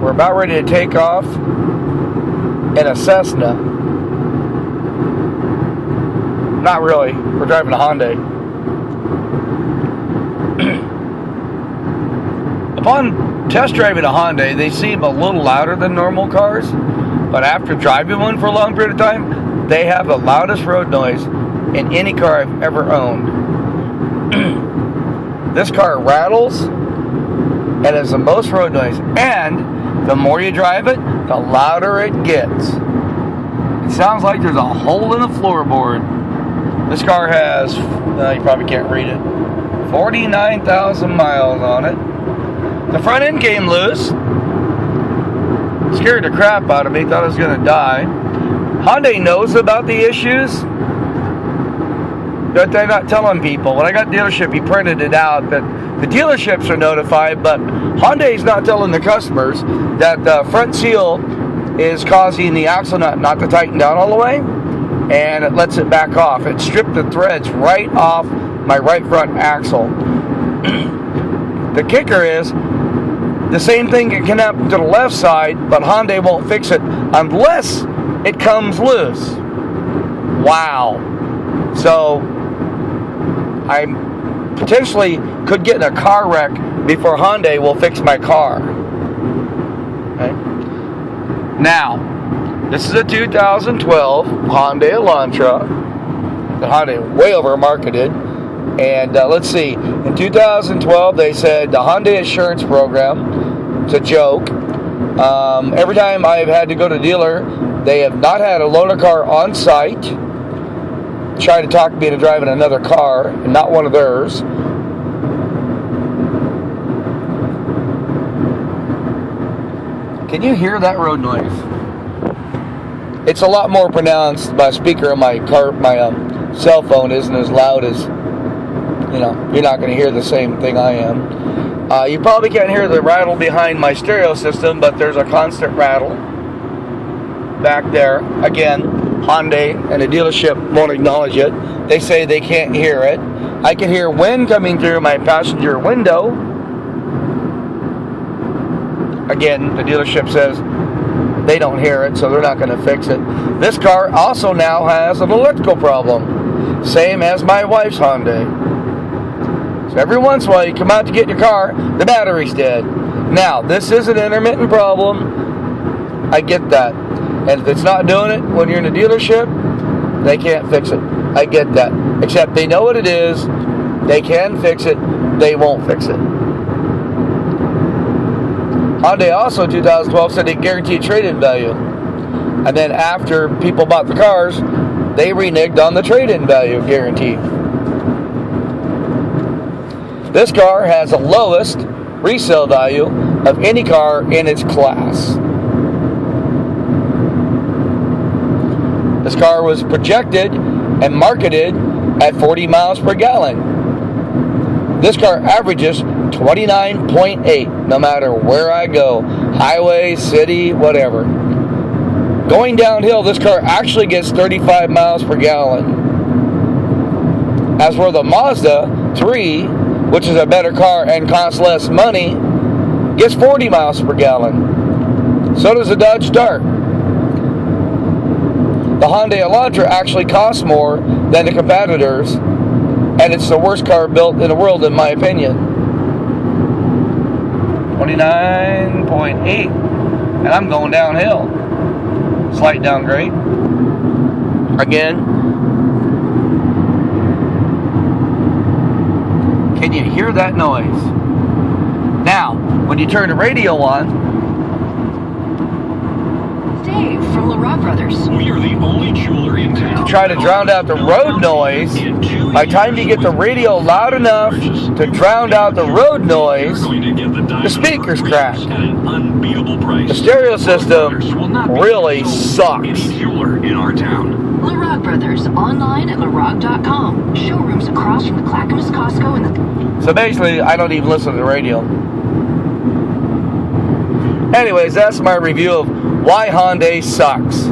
We're about ready to take off in a Cessna. Not really. We're driving a Hyundai. Upon test driving a Hyundai, they seem a little louder than normal cars. But after driving one for a long period of time, they have the loudest road noise in any car I've ever owned. This car rattles and has the most road noise. And the more you drive it, the louder it gets. It sounds like there's a hole in the floorboard. This car has, you probably can't read it, 49,000 miles on it. The front end came loose. Scared the crap out of me, thought I was going to die. Hyundai knows about the issues, but they're not telling people. When I got the dealership, he printed it out that the dealerships are notified, but Hyundai's not telling the customers that the front seal is causing the axle nut not to tighten down all the way, and it lets it back off. It stripped the threads right off my right front axle. The kicker is, the same thing can happen to the left side, but Hyundai won't fix it unless it comes loose. Wow. So, I potentially could get in a car wreck before Hyundai will fix my car. Okay. Now, this is a 2012 Hyundai Elantra. The Hyundai way over marketed. And let's see, in 2012 they said the Hyundai insurance program is a joke. Every time I've had to go to a dealer, they have not had a loaner car on site trying to talk me into driving another car, and not one of theirs. Can you hear that road noise? It's a lot more pronounced. My speaker on my car, my cell phone isn't as loud as, you're not going to hear the same thing I am. You probably can't hear the rattle behind my stereo system, but there's a constant rattle back there. Again, Hyundai and the dealership won't acknowledge it. They say they can't hear it. I can hear wind coming through my passenger window. Again, the dealership says they don't hear it, so they're not going to fix it. This car also now has an electrical problem, same as my wife's Hyundai. So every once in a while you come out to get your car, the battery's dead. Now, this is an intermittent problem. I get that. And if it's not doing it when you're in a dealership, they can't fix it. I get that. Except they know what it is. They can fix it. They won't fix it. Hyundai also in 2012 said they guaranteed trade-in value. And then after people bought the cars, they reneged on the trade-in value guarantee. This car has the lowest resale value of any car in its class. This car was projected and marketed at 40 miles per gallon. This car averages 29.8 no matter where I go. Highway, city, whatever. Going downhill, this car actually gets 35 miles per gallon. As for the Mazda 3, which is a better car and costs less money, gets 40 miles per gallon. So does the Dodge Dart. The Hyundai Elantra actually costs more than the competitors, and it's the worst car built in the world, in my opinion. 29.8, and I'm going downhill. Slight downgrade. Again, can you hear that noise? Now, when you turn the radio on, Dave from LaRock Brothers. We are the only jeweler in town. to try to drown out the road noise, by the time you get the radio loud enough to drown out the road noise, the speakers crack. The stereo system really sucks. Jeweler in our town. LaRock Brothers, online at LaRock.com. Showrooms across from the Clackamas Costco and the... So basically, I don't even listen to the radio. Anyways, that's my review of why Hyundai sucks.